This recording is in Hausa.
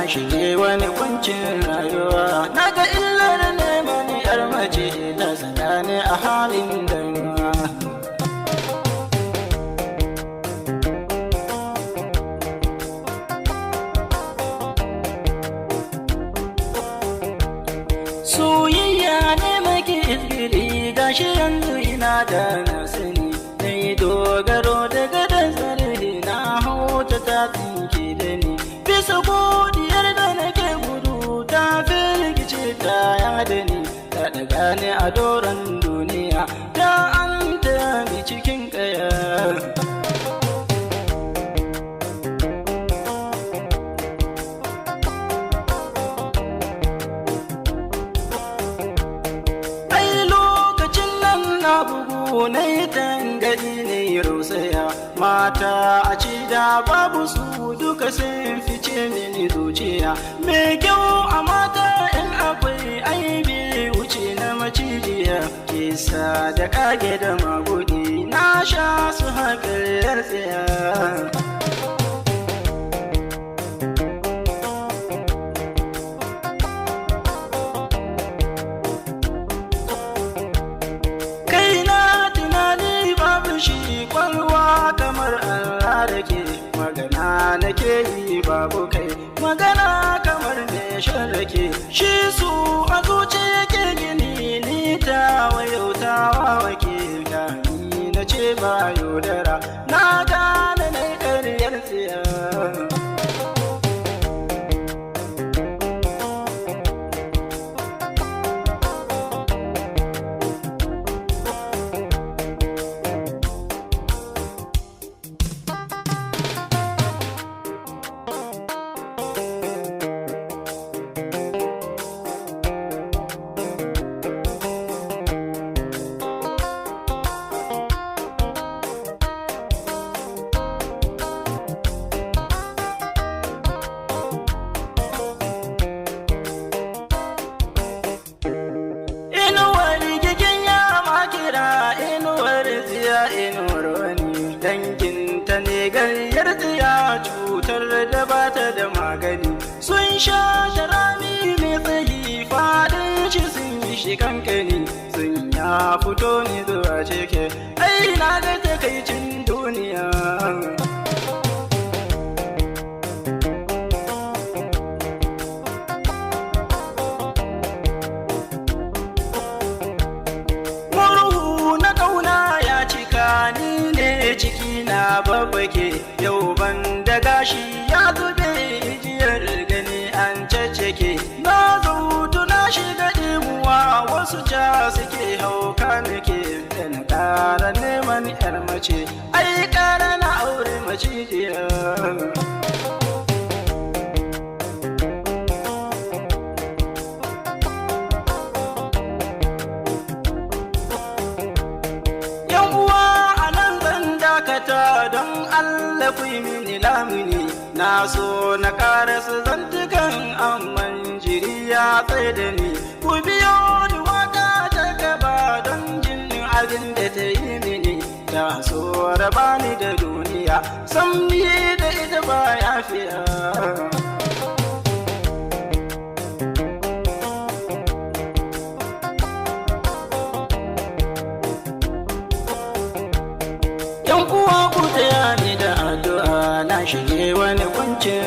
shige wani kuncin rayuwa. Naga illar neman yar mace da tsakani a halin damuwa. Soyayya ne maki izgiri gashi yanzu ina da na sani. Na yi dogaro da gadon sarari na hau ta tsinke da ni. Bisa godiyar da nake gudu ta firgice ta yada ni. Ta daga ni a doron duniya ta an ta mi cikin kaya. Na yi tangadi na yi rausaya mata a ci da babu su duka sun fice mini zuciya. Mai kyau a mata in akwai aibi wuce na macijiya. Kisa da kage da magudi na sha su haƙar tsaya. Shi kwalwa kamar Allah da ke magana nake yi babu kai, magana kamar mai sharrake. Shi su a zuci yake gini ni ta wayautawa wake. Gani na ce ba yaudara na gane na ƙaryar tsiya. Danginta ne garyar tsiya cutar da bata da magani. Sun sha sharami mai tsayi fadin shi sun yi shi kankani. Sun ya fito ne zuwa cike ai na ga takaicin duniya. Ciki na babbake yau ban da gashi ya zube ijiyar gani an caccake. Na zautu na shiga ɗimuwa wasu ca suke hauka nake. Da na ƙara neman yar mace ai ƙara na aure macijiya. Don Allah ku yi mini lamuni na so na karasa zantukan amman jiri ya tsaye da ni. Ku biyo ni waka ta gaba don jin abin da ta yi mini. Ta so raba ni da duniya sam ni da ita ba ya fiya. Yan uwa ku taya ni da addu'a na shige wani kuncin